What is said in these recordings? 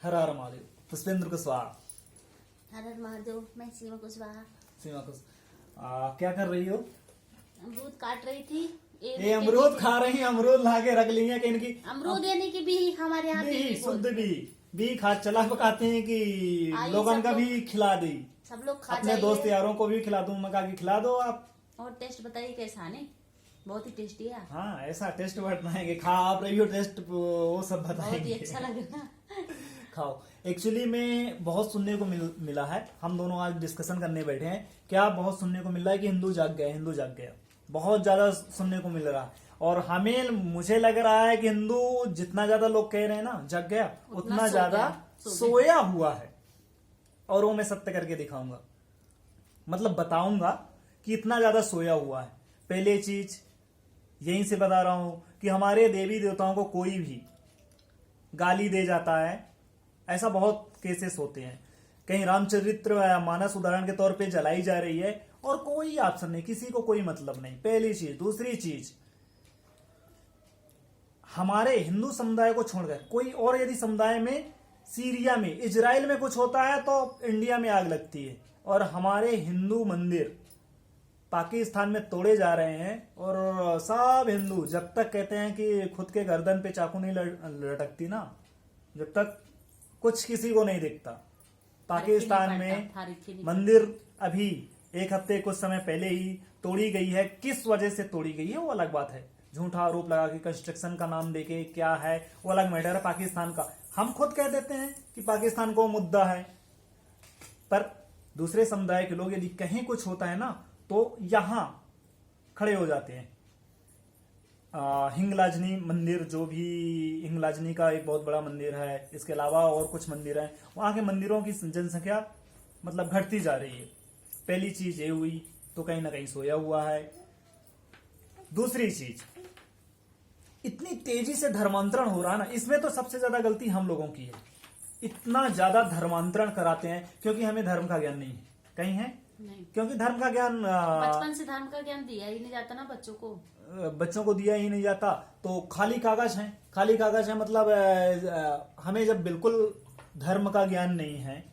हर हर महादेव। पुष्पेंद्र कुशवाहा। हर हर महादेव। मैं सीमा कुशवाहा। सीमा क्या कर रही हो? अमरूद काट रही थी। ये अमरूद खा रही हैं? अमरूद ला के रख ली है कि इनकी अमरूद यानी कि भी हमारे यहाँ भी शुद्ध भी खा चला पकाते हैं कि लोगों का भी खिला दी। सब लोग खा अपने दोस्त यारों को भी खिला दूं। मैं कहा कि खिला दो आप। और टेस्ट बताइए कैसा है? बहुत ही टेस्टी है। हाँ, ऐसा टेस्ट बताएंगे। खा आप रही हो टेस्ट वो सब बताएंगे। बहुत ही अच्छा लगा। खाओ। एक्चुअली में बहुत सुनने को मिला है। हम दोनों आज डिस्कशन करने बैठे हैं। क्या बहुत सुनने को मिल रहा है कि हिंदू जाग गया, हिंदू जाग गया। बहुत ज्यादा सुनने को मिल रहा है और मुझे लग रहा है कि हिंदू जितना ज्यादा लोग कह रहे हैं ना जग गया, उतना ज्यादा सोया हुआ है। और वो मैं सत्य करके दिखाऊंगा, मतलब बताऊंगा कि इतना ज्यादा सोया हुआ है। पहले चीज यहीं से बता रहा हूं कि हमारे देवी देवताओं को कोई भी गाली दे जाता है, ऐसा बहुत केसेस होते हैं। कहीं रामचरित्र मानस उदाहरण के तौर पे जलाई जा रही है और कोई ऑप्शन नहीं, किसी को कोई मतलब नहीं। पहली चीज। दूसरी चीज, हमारे हिंदू समुदाय को छोड़कर कोई और यदि समुदाय में, सीरिया में, इजराइल में कुछ होता है तो इंडिया में आग लगती है। और हमारे हिंदू मंदिर पाकिस्तान में तोड़े जा रहे हैं और सब हिंदू जब तक कहते हैं कि खुद के गर्दन पे चाकू नहीं लटकती ना, जब तक कुछ किसी को नहीं दिखता। पाकिस्तान में मंदिर अभी एक हफ्ते कुछ समय पहले ही तोड़ी गई है। किस वजह से तोड़ी गई है वो अलग बात है। झूठा आरोप लगा के कंस्ट्रक्शन का नाम देके क्या है वो अलग मैटर है। पाकिस्तान का हम खुद कह देते हैं कि पाकिस्तान को मुद्दा है, पर दूसरे समुदाय के लोग यदि कहीं कुछ होता है ना तो यहां खड़े हो जाते हैं। हिंगलाजनी मंदिर, जो भी हिंगलाजनी का एक बहुत बड़ा मंदिर है, इसके अलावा और कुछ मंदिर हैं, वहां के मंदिरों की जनसंख्या मतलब घटती जा रही है। पहली चीज ये हुई तो कहीं ना कहीं सोया हुआ है। दूसरी चीज, इतनी तेजी से धर्मांतरण हो रहा है ना, इसमें तो सबसे ज्यादा गलती हम लोगों की है। इतना ज्यादा धर्मांतरण कराते हैं क्योंकि हमें धर्म का ज्ञान नहीं है। कहीं है नहीं। क्योंकि धर्म का ज्ञान बचपन से धर्म का ज्ञान दिया ही नहीं जाता ना बच्चों को दिया ही नहीं जाता। तो खाली कागज है, खाली कागज है। मतलब हमें जब बिल्कुल धर्म का ज्ञान नहीं है,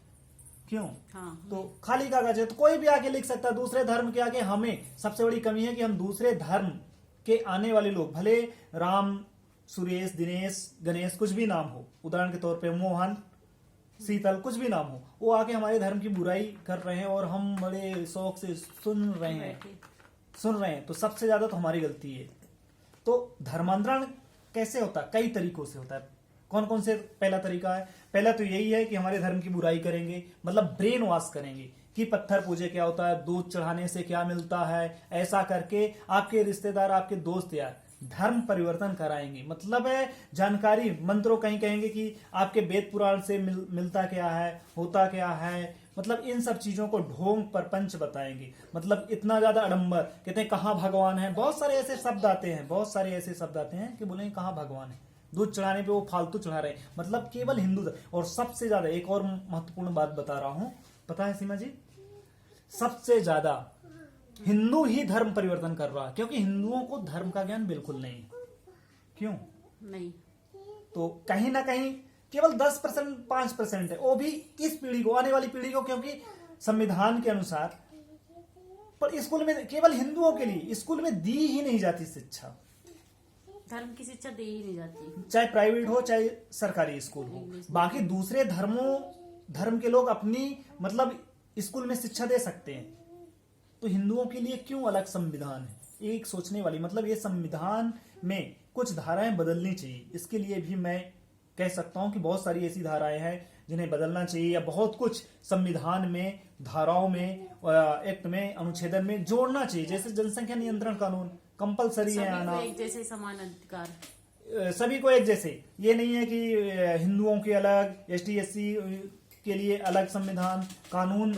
क्यों? हाँ। तो खाली कागज है तो कोई भी आके लिख सकता है दूसरे धर्म के आगे। हमें सबसे बड़ी कमी है कि हम दूसरे धर्म के आने वाले लोग, भले राम, सुरेश, दिनेश, गणेश, कुछ भी नाम हो, उदाहरण के तौर पे मोहन, शीतल, कुछ भी नाम हो, वो आके हमारे धर्म की बुराई कर रहे हैं और हम बड़े शौक से सुन रहे हैं। तो सबसे ज्यादा तो हमारी गलती है। तो धर्मांतरण कैसे होता है? कई तरीकों से होता है। कौन कौन से? पहला तरीका है, पहला तो यही है कि हमारे धर्म की बुराई करेंगे, मतलब ब्रेन वॉश करेंगे कि पत्थर पूजे क्या होता है, दूध चढ़ाने से क्या मिलता है। ऐसा करके आपके रिश्तेदार, आपके दोस्त यार धर्म परिवर्तन कराएंगे। मतलब है जानकारी, मंत्रों कहीं कहेंगे कि आपके वेद पुराण से मिलता क्या है, होता क्या है। मतलब इन सब चीजों को ढोंग परपंच बताएंगे। मतलब इतना ज्यादा आडंबर, कहते हैं कहाँ भगवान है। बहुत सारे ऐसे शब्द आते हैं, कि बोलेंगे कहाँ भगवान है। दूध चढ़ाने पे वो फालतू चढ़ा रहे हैं। मतलब केवल हिंदू। और सबसे ज्यादा एक और महत्वपूर्ण बात बता रहा हूं, पता है सीमा जी? सबसे ज्यादा हिंदू ही धर्म परिवर्तन कर रहा है क्योंकि हिंदुओं को धर्म का ज्ञान बिल्कुल नहीं है। क्यों नहीं? तो कहीं ना कहीं केवल 10%, 5% है, वो भी इस पीढ़ी को, आने वाली पीढ़ी को, क्योंकि संविधान के अनुसार पर स्कूल में केवल हिंदुओं के लिए स्कूल में दी ही नहीं जाती शिक्षा। धर्म की शिक्षा दी ही नहीं जाती, चाहे प्राइवेट हो चाहे सरकारी स्कूल हो। बाकी दूसरे धर्म के लोग अपनी मतलब स्कूल में शिक्षा दे सकते हैं। तो हिंदुओं के लिए क्यों अलग संविधान है? एक सोचने वाली, मतलब ये संविधान में कुछ धाराएं बदलनी चाहिए। इसके लिए भी मैं कह सकता हूं कि बहुत सारी ऐसी धाराएं हैं जिन्हें बदलना चाहिए, या बहुत कुछ संविधान में, धाराओं में, एक्ट में, अनुच्छेदन में जोड़ना चाहिए। जैसे जनसंख्या नियंत्रण कानून कंपलसरी है आना, एक जैसे समान अधिकार, सभी को एक जैसे। ये नहीं है कि हिंदुओं के अलग, ST SC के लिए अलग संविधान कानून,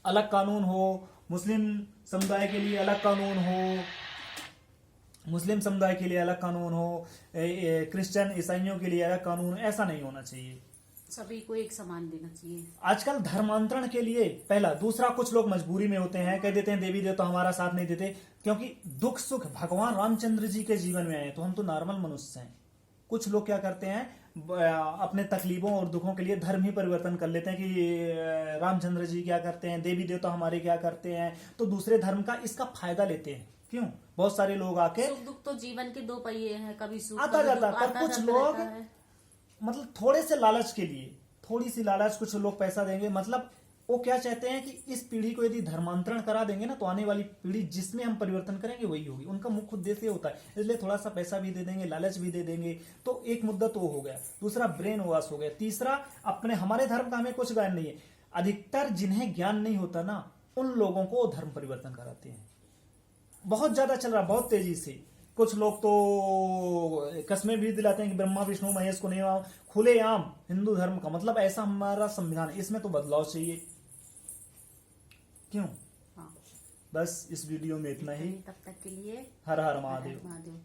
अलग कानून हो, मुस्लिम समुदाय के लिए अलग कानून हो, मुस्लिम समुदाय के लिए अलग कानून हो, क्रिश्चियन ईसाइयों के लिए अलग कानून। ऐसा नहीं होना चाहिए, सभी को एक समान देना चाहिए। आजकल धर्मांतरण के लिए पहला, दूसरा, कुछ लोग मजबूरी में होते हैं, कह देते हैं देवी देवता हमारा साथ नहीं देते, क्योंकि दुख सुख भगवान रामचंद्र जी के जीवन में आए, तो हम तो नॉर्मल मनुष्य हैं। कुछ लोग क्या करते हैं, अपने तकलीफों और दुखों के लिए धर्म ही परिवर्तन कर लेते हैं कि रामचंद्र जी क्या करते हैं, देवी देवता हमारे क्या करते हैं, तो दूसरे धर्म का इसका फायदा लेते हैं। क्यों? बहुत सारे लोग आके, सुख दुख तो जीवन के दो पहिए हैं, कभी सुख आता कभी जाता, दुख, पर आता कुछ जाता लोग रहता है। मतलब थोड़े से लालच के लिए, थोड़ी सी लालच, कुछ लोग पैसा देंगे, मतलब वो क्या चाहते हैं कि इस पीढ़ी को यदि धर्मांतरण करा देंगे ना, तो आने वाली पीढ़ी जिसमें हम परिवर्तन करेंगे वही होगी। उनका मुख्य उद्देश्य होता है, इसलिए थोड़ा सा पैसा भी दे देंगे, लालच भी दे देंगे। तो एक मुद्दा तो हो गया, दूसरा ब्रेन वॉश हो गया, तीसरा अपने हमारे धर्म का हमें कुछ ज्ञान नहीं है। अधिकतर जिन्हें ज्ञान नहीं होता ना, उन लोगों को धर्म परिवर्तन कराते हैं। बहुत ज्यादा चल रहा, बहुत तेजी से। कुछ लोग तो कस्में भी दिलाते हैं कि ब्रह्मा विष्णु महेश को नहीं मानो, खुलेआम हिंदू धर्म का मतलब ऐसा हमारा संविधान है, इसमें तो बदलाव चाहिए। क्यों? हाँ, बस इस वीडियो में इतना ही। तब तक के लिए हर हर महादेव। महादेव।